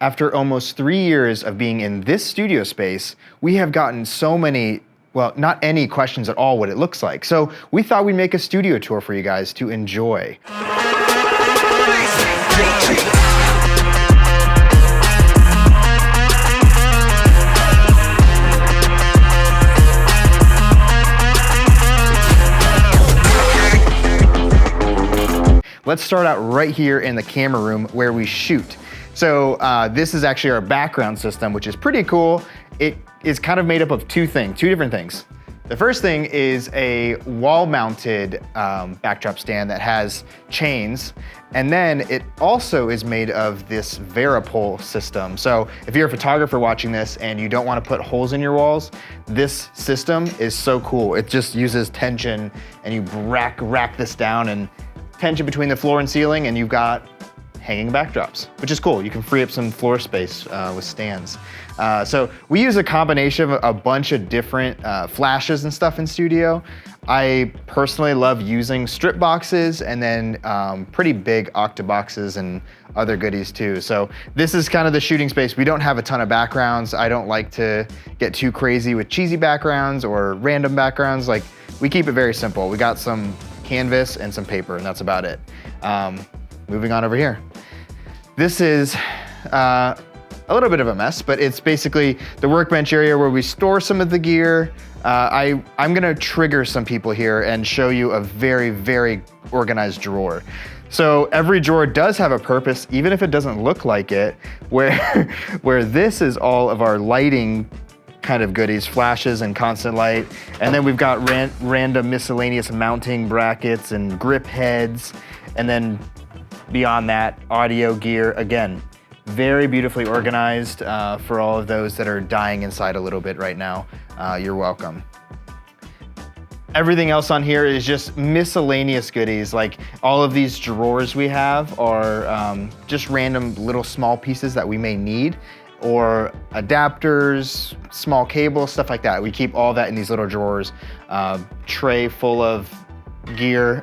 After almost 3 years of being in this studio space, we have gotten so many, well, not any questions at all what it looks like. So we thought we'd make a studio tour for you guys to enjoy. Let's start out right here in the camera room where we shoot. So this is actually our background system, which is pretty cool. It is kind of made up of two different things. The first thing is a wall-mounted backdrop stand that has chains, and then it also is made of this Varipole system. So if you're a photographer watching this and you don't want to put holes in your walls, this system is so cool. It just uses tension, and you rack this down, and tension between the floor and ceiling, and you've got hanging backdrops, which is cool. You can free up some floor space with stands. So we use a combination of a bunch of different flashes and stuff in studio. I personally love using strip boxes and then pretty big octaboxes and other goodies too. So this is kind of the shooting space. We don't have a ton of backgrounds. I don't like to get too crazy with cheesy backgrounds or random backgrounds. Like, we keep it very simple. We got some canvas and some paper, and that's about it. Moving on over here. This is a little bit of a mess, but it's basically the workbench area where we store some of the gear. I'm gonna trigger some people here and show you a very, very organized drawer. So every drawer does have a purpose, even if it doesn't look like it, where this is all of our lighting kind of goodies, flashes and constant light. And then we've got random miscellaneous mounting brackets and grip heads. And then beyond that, audio gear. Again, very beautifully organized for all of those that are dying inside a little bit right now. You're welcome. Everything else on here is just miscellaneous goodies. Like, all of these drawers we have are just random little small pieces that we may need, or adapters, small cables, stuff like that. We keep all that in these little drawers. Tray full of gear,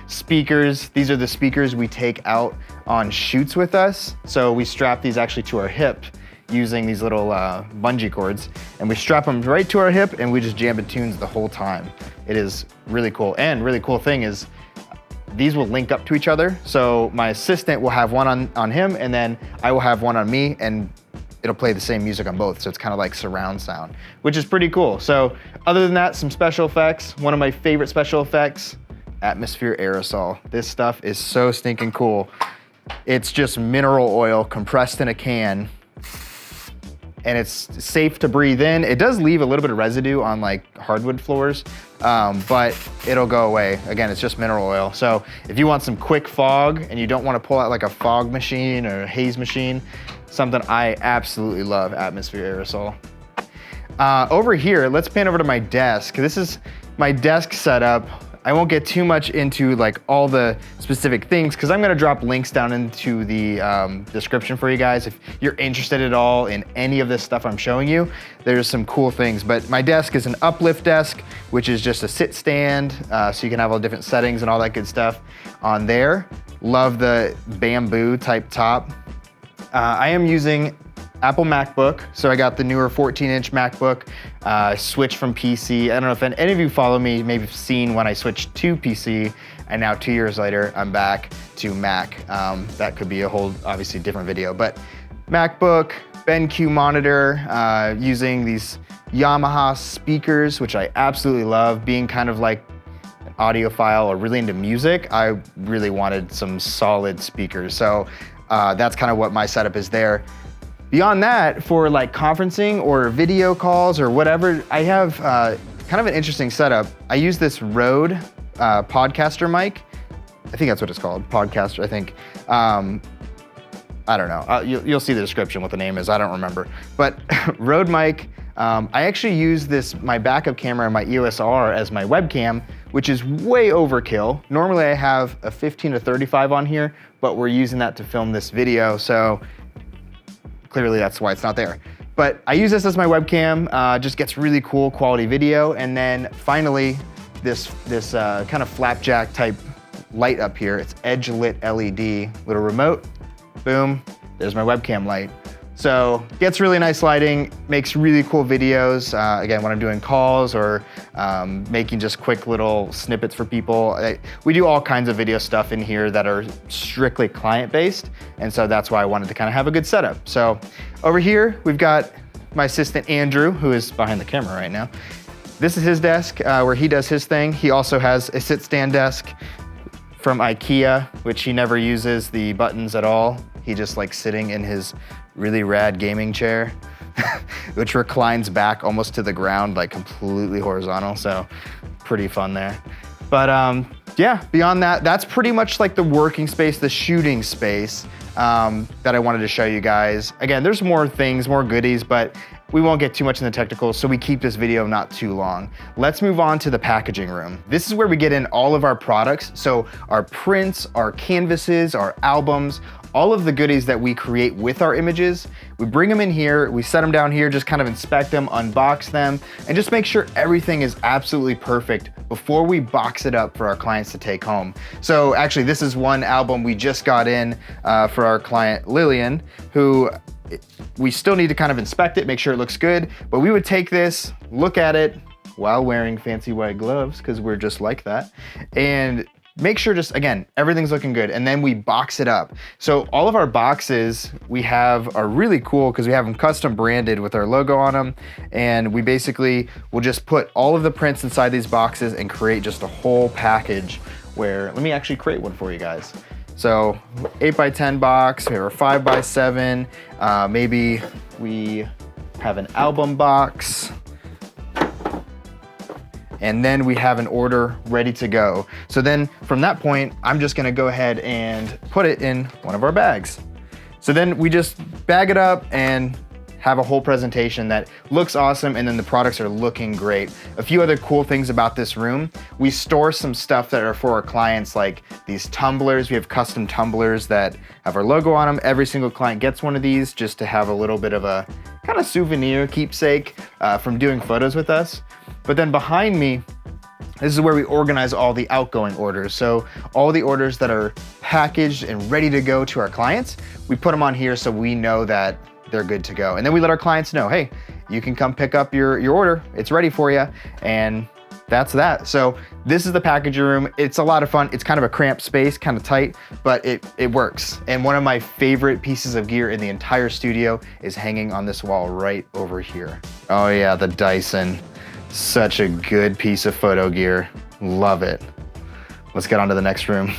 speakers. These are the speakers we take out on shoots with us. So we strap these actually to our hip using these little bungee cords, and we strap them right to our hip, and we just jam in tunes the whole time. It is really cool. And really cool thing is these will link up to each other. So my assistant will have one on him, and then I will have one on me, and it'll play the same music on both. So it's kind of like surround sound, which is pretty cool. So other than that, some special effects. One of my favorite special effects, atmosphere aerosol. This stuff is so stinking cool. It's just mineral oil compressed in a can, and it's safe to breathe in. It does leave a little bit of residue on like hardwood floors, but it'll go away. Again, it's just mineral oil. So if you want some quick fog and you don't want to pull out like a fog machine or a haze machine, something I absolutely love, atmosphere aerosol. Over here, let's pan over to my desk. This is my desk setup. I won't get too much into like all the specific things, because I'm gonna drop links down into the description for you guys. If you're interested at all in any of this stuff I'm showing you, there's some cool things. But my desk is an uplift desk, which is just a sit stand, so you can have all different settings and all that good stuff on there. Love the bamboo type top. I am using Apple MacBook, so I got the newer 14-inch MacBook, switched from PC. I don't know if any of you follow me, maybe have seen when I switched to PC, and now 2 years later, I'm back to Mac. That could be a whole, obviously, different video, but MacBook, BenQ monitor, using these Yamaha speakers, which I absolutely love. Being kind of like an audiophile or really into music, I really wanted some solid speakers. So that's kind of what my setup is there. Beyond that, for like conferencing or video calls or whatever, I have kind of an interesting setup. I use this Rode podcaster mic. I think that's what it's called, podcaster, I think. I don't know, you'll see the description what the name is, I don't remember. But Rode mic, I actually use this, my backup camera and my EOS R as my webcam, which is way overkill. Normally I have a 15 to 35 on here, but we're using that to film this video, so clearly that's why it's not there. But I use this as my webcam, just gets really cool quality video. And then finally, this kind of flapjack type light up here. It's edge lit LED, little remote, boom, there's my webcam light. So gets really nice lighting, makes really cool videos. Again, when I'm doing calls or making just quick little snippets for people. We do all kinds of video stuff in here that are strictly client-based. And so that's why I wanted to kind of have a good setup. So over here, we've got my assistant, Andrew, who is behind the camera right now. This is his desk where he does his thing. He also has a sit-stand desk from IKEA, which he never uses the buttons at all. He just likes sitting in his really rad gaming chair, which reclines back almost to the ground, like completely horizontal. So pretty fun there. But yeah, beyond that, that's pretty much like the working space, the shooting space that I wanted to show you guys. Again, there's more things, more goodies, but we won't get too much in the technicals, so we keep this video not too long. Let's move on to the packaging room. This is where we get in all of our products. So our prints, our canvases, our albums, all of the goodies that we create with our images, we bring them in here, we set them down here, just kind of inspect them, unbox them, and just make sure everything is absolutely perfect before we box it up for our clients to take home. So actually, this is one album we just got in for our client Lillian, who we still need to kind of inspect it, make sure it looks good, but we would take this, look at it while wearing fancy white gloves, because we're just like that, and make sure just, again, everything's looking good, and then we box it up. So all of our boxes we have are really cool because we have them custom branded with our logo on them, and we basically will just put all of the prints inside these boxes and create just a whole package where, let me actually create one for you guys. So 8x10 box, we have our 5x7, maybe we have an album box, and then we have an order ready to go. So then from that point, I'm just gonna go ahead and put it in one of our bags. So then we just bag it up and have a whole presentation that looks awesome, and then the products are looking great. A few other cool things about this room, we store some stuff that are for our clients, like these tumblers. We have custom tumblers that have our logo on them. Every single client gets one of these just to have a little bit of a kind of souvenir keepsake from doing photos with us. But then behind me, this is where we organize all the outgoing orders. So all the orders that are packaged and ready to go to our clients, we put them on here so we know that they're good to go. And then we let our clients know, hey, you can come pick up your order. It's ready for you. And that's that. So this is the packaging room. It's a lot of fun. It's kind of a cramped space, kind of tight, but it works. And one of my favorite pieces of gear in the entire studio is hanging on this wall right over here. Oh yeah, the Dyson. Such a good piece of photo gear. Love it. Let's get on to the next room.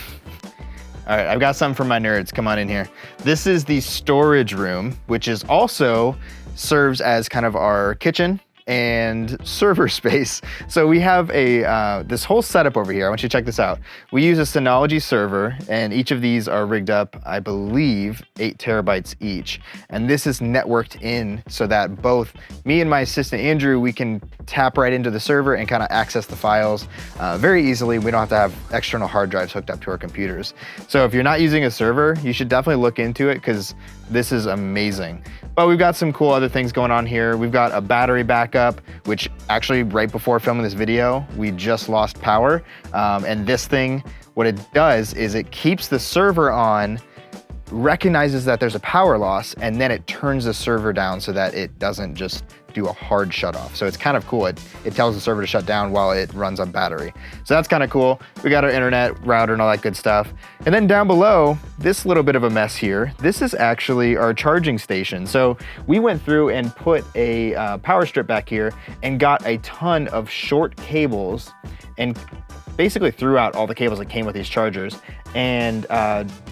All right, I've got something for my nerds. Come on in here. This is the storage room, which is also serves as kind of our kitchen and server space. So we have this whole setup over here. I want you to check this out. We use a Synology server, and each of these are rigged up, I believe, 8 terabytes each. And this is networked in so that both me and my assistant Andrew, we can tap right into the server and kind of access the files very easily. We don't have to have external hard drives hooked up to our computers. So if you're not using a server, you should definitely look into it because this is amazing. But we've got some cool other things going on here. We've got a battery backup, which actually right before filming this video, we just lost power. And this thing, what it does is it keeps the server on, recognizes that there's a power loss, and then it turns the server down so that it doesn't just do a hard shut off. So it's kind of cool. It tells the server to shut down while it runs on battery. So that's kind of cool. We got our internet router and all that good stuff. And then down below, this little bit of a mess here, this is actually our charging station. So we went through and put a power strip back here and got a ton of short cables and basically threw out all the cables that came with these chargers and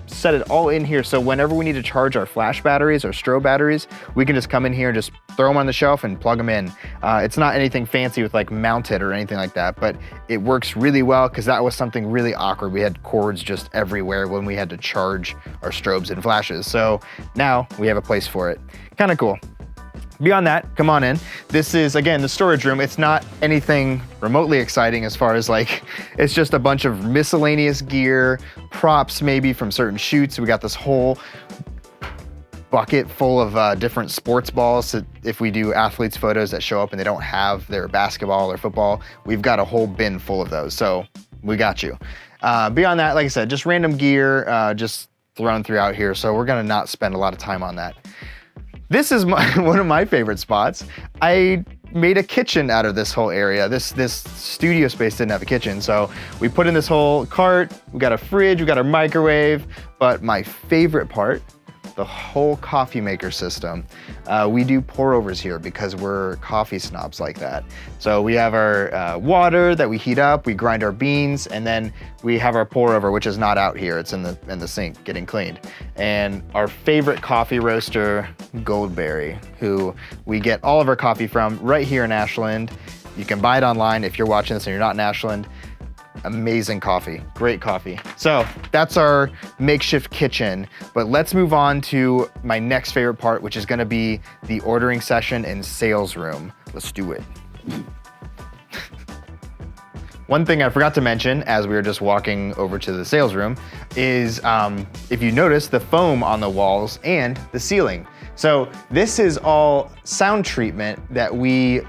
set it all in here. So whenever we need to charge our flash batteries or strobe batteries, we can just come in here and just throw them on the shelf and plug them in. It's not anything fancy with like mounted or anything like that, but it works really well because that was something really awkward. We had cords just everywhere when we had to charge our strobes and flashes. So now we have a place for it. Kind of cool. Beyond that, come on in. This is, again, the storage room. It's not anything remotely exciting as far as like, it's just a bunch of miscellaneous gear, props maybe from certain shoots. We got this whole bucket full of different sports balls. So if we do athletes photos that show up and they don't have their basketball or football, we've got a whole bin full of those. So we got you. Beyond that, like I said, just random gear, just thrown throughout here. So we're gonna not spend a lot of time on that. This is one of my favorite spots. I made a kitchen out of this whole area. This studio space didn't have a kitchen, so we put in this whole cart. We got a fridge, we got our microwave, but my favorite part, the whole coffee maker system. We do pour overs here because we're coffee snobs like that. So we have our water that we heat up, we grind our beans, and then we have our pour over, which is not out here. It's in the sink getting cleaned. And our favorite coffee roaster, Goldberry, who we get all of our coffee from right here in Ashland. You can buy it online if you're watching this and you're not in Ashland. Amazing coffee, great coffee. So that's our makeshift kitchen, but let's move on to my next favorite part, which is gonna be the ordering session and sales room. Let's do it. One thing I forgot to mention as we were just walking over to the sales room is, if you notice, the foam on the walls and the ceiling. So this is all sound treatment that we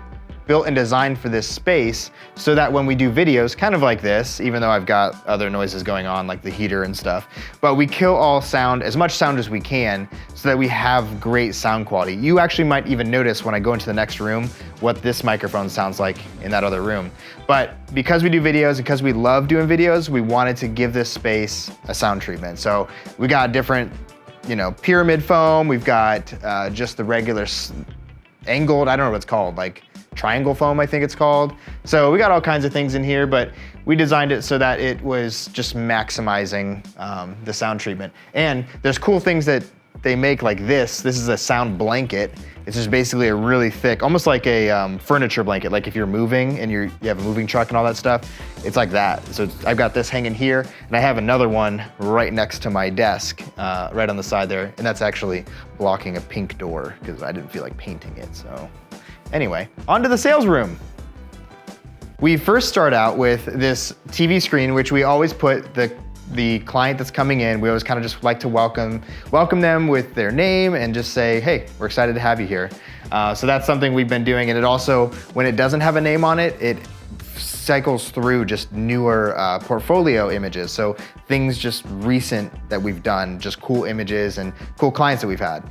built and designed for this space so that when we do videos, kind of like this, even though I've got other noises going on like the heater and stuff, but we kill all sound, as much sound as we can, so that we have great sound quality. You actually might even notice when I go into the next room what this microphone sounds like in that other room. But because we do videos, because we love doing videos, we wanted to give this space a sound treatment. So we got different, pyramid foam, we've got just the regular angled, I don't know what it's called, like triangle foam, I think it's called. So we got all kinds of things in here, but we designed it so that it was just maximizing the sound treatment. And there's cool things that they make like this. This is a sound blanket. It's just basically a really thick, almost like a furniture blanket. Like if you're moving and you have a moving truck and all that stuff, it's like that. So I've got this hanging here, and I have another one right next to my desk, right on the side there. And that's actually blocking a pink door because I didn't feel like painting it, so. Anyway, on to the sales room. We first start out with this TV screen, which we always put the client that's coming in, we always kind of just like to welcome them with their name and just say, hey, we're excited to have you here. So that's something we've been doing. And it also, when it doesn't have a name on it, it cycles through just newer portfolio images. So things just recent that we've done, just cool images and cool clients that we've had.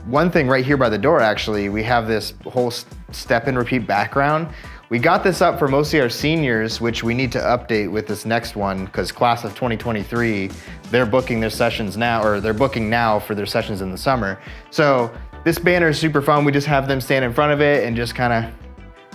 One thing right here by the door, actually, we have this whole step and repeat background. We got this up for mostly our seniors, which we need to update with this next one because class of 2023, they're booking their sessions now, or they're booking now for their sessions in the summer. So this banner is super fun. We just have them stand in front of it and just kind of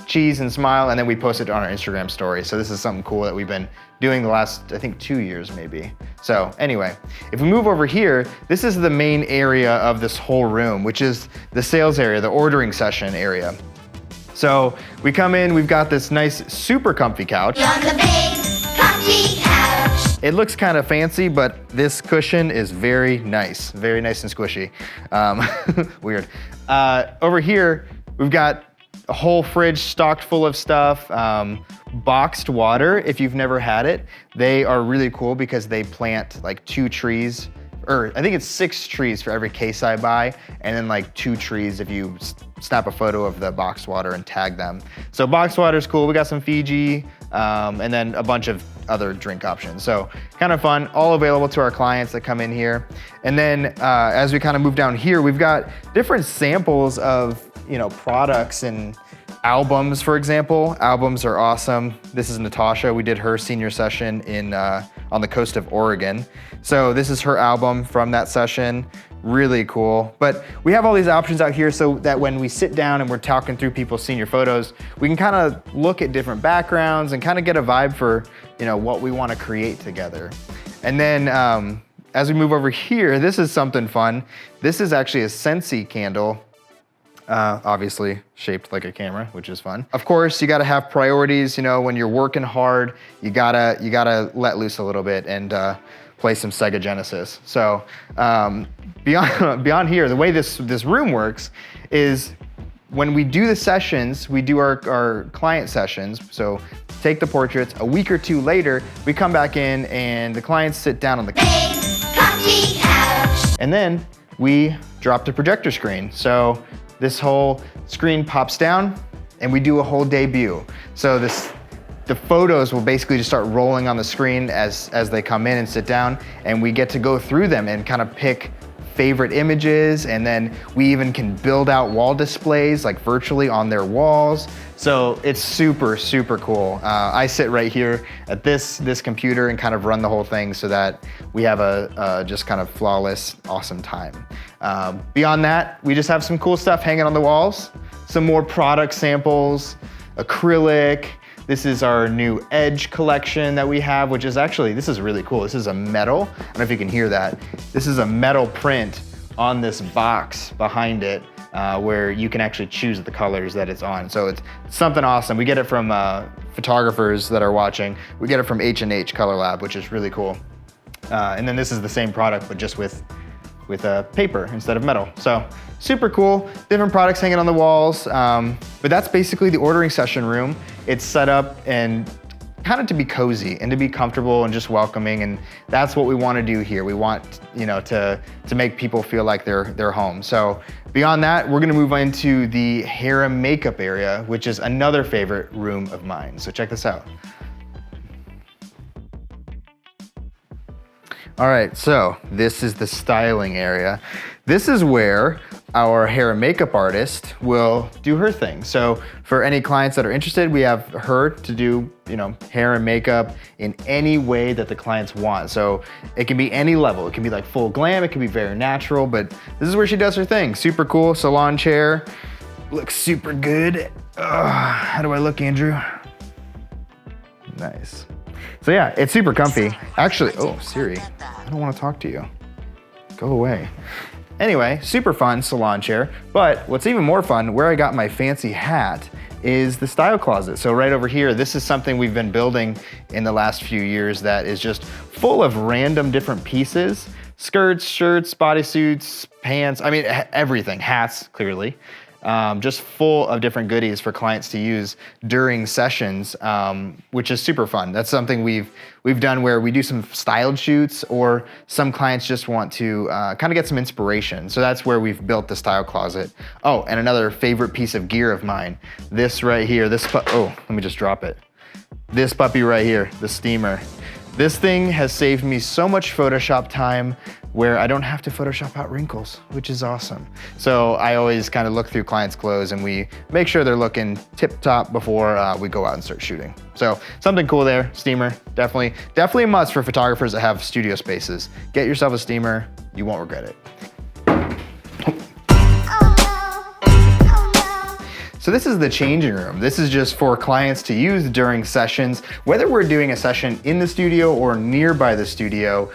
cheese and smile, and then we post it on our Instagram story. So this is something cool that we've been doing the last, I think, 2 years maybe. So anyway, if we move over here, this is the main area of this whole room, which is the sales area, the ordering session area. So we come in, we've got this nice, super comfy couch. On the big, comfy couch. It looks kind of fancy, but this cushion is very nice and squishy. Weird. Over here, we've got a whole fridge stocked full of stuff. Boxed water, if you've never had it, they are really cool because they plant like 2 trees, or I think it's 6 trees for every case I buy, and then like 2 trees if you snap a photo of the boxed water and tag them. So boxed water is cool. We got some Fiji, and then a bunch of other drink options. So kind of fun, all available to our clients that come in here. And then as we kind of move down here, we've got different samples of products and albums, for example. Albums are awesome. This is Natasha. We did her senior session in on the coast of Oregon. So this is her album from that session. Really cool. But we have all these options out here so that when we sit down and we're talking through people's senior photos, we can kind of look at different backgrounds and kind of get a vibe for what we want to create together. And then as we move over here, this is something fun. This is actually a Scentsy candle. Obviously shaped like a camera, which is fun. Of course, you gotta have priorities. When you're working hard, you gotta let loose a little bit and play some Sega Genesis. So beyond here, the way this room works is when we do the sessions, we do our client sessions. So take the portraits. A week or 2 later, we come back in and the clients sit down on the couch. And then we drop the projector screen. So this whole screen pops down and we do a whole debut. So the photos will basically just start rolling on the screen as they come in and sit down, and we get to go through them and kind of pick favorite images, and then we even can build out wall displays like virtually on their walls. So it's super, super cool. I sit right here at this computer and kind of run the whole thing so that we have a just kind of flawless, awesome time. Beyond that, we just have some cool stuff hanging on the walls, some more product samples, acrylic. This is our new Edge collection that we have, which is actually, this is really cool. This is a metal, I don't know if you can hear that. This is a metal print on this box behind it, where you can actually choose the colors that it's on. So it's something awesome. We get it from photographers that are watching. We get it from H&H Color Lab, which is really cool. And then this is the same product, but just with paper instead of metal. So super cool, different products hanging on the walls. But that's basically the ordering session room. It's set up and kind of to be cozy and to be comfortable and just welcoming, and that's what we want to do here. We want, you know, to make people feel like they're home. So beyond that, we're gonna move into the hair and makeup area, which is another favorite room of mine. So check this out. All right, so this is the styling area. This is where our hair and makeup artist will do her thing. So for any clients that are interested, we have her to do, you know, hair and makeup in any way that the clients want. So it can be any level. It can be like full glam, it can be very natural, but this is where she does her thing. Super cool salon chair, looks super good. How do I look, Andrew? Nice. So yeah, it's super comfy. Actually, oh, Siri, I don't want to talk to you. Go away. Anyway, super fun salon chair, but what's even more fun, where I got my fancy hat, is the style closet. So right over here, this is something we've been building in the last few years that is just full of random different pieces, skirts, shirts, bodysuits, pants, I mean, everything, hats, clearly. Just full of different goodies for clients to use during sessions, which is super fun. That's something we've done where we do some styled shoots, or some clients just want to kind of get some inspiration. So that's where we've built the style closet. Oh, and another favorite piece of gear of mine, this right here, oh, let me just drop it. This puppy right here, the steamer. This thing has saved me so much Photoshop time where I don't have to Photoshop out wrinkles, which is awesome. So I always kind of look through clients' clothes and we make sure they're looking tip-top before we go out and start shooting. So something cool there, steamer, definitely a must for photographers that have studio spaces. Get yourself a steamer, you won't regret it. So this is the changing room. This is just for clients to use during sessions. Whether we're doing a session in the studio or nearby the studio,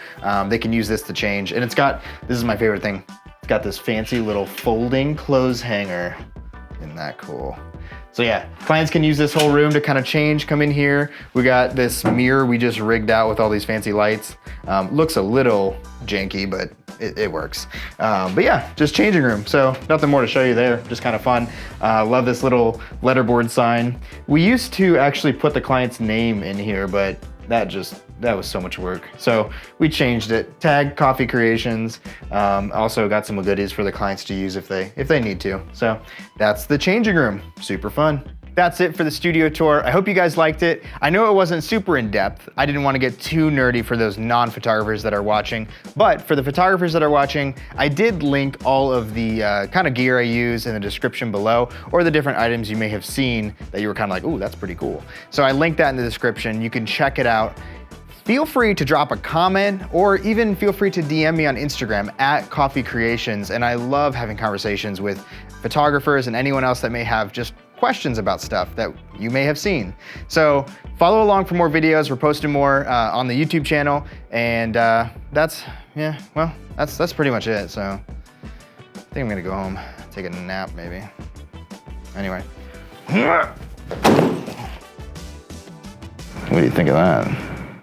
they can use this to change. And it's got, this is my favorite thing, it's got this fancy little folding clothes hanger. Isn't that cool? So yeah, clients can use this whole room to kind of change, come in here. We got this mirror we just rigged out with all these fancy lights. Looks a little janky, but it works. But yeah, just changing room. So nothing more to show you there, just kind of fun. Love this little letterboard sign. We used to actually put the client's name in here, but that was so much work. So we changed it. Tag Coffy Creations. Also got some goodies for the clients to use if they need to. So that's the changing room. Super fun. That's it for the studio tour. I hope you guys liked it. I know it wasn't super in-depth. I didn't want to get too nerdy for those non-photographers that are watching, but for the photographers that are watching, I did link all of the kind of gear I use in the description below, or the different items you may have seen that you were kind of like, ooh, that's pretty cool. So I linked that in the description. You can check it out. Feel free to drop a comment, or even feel free to DM me on Instagram at Coffy Creations. And I love having conversations with photographers and anyone else that may have just questions about stuff that you may have seen. So follow along for more videos. We're posting more on the YouTube channel, and that's pretty much it. So I think I'm gonna go home, take a nap maybe. Anyway. What do you think of that?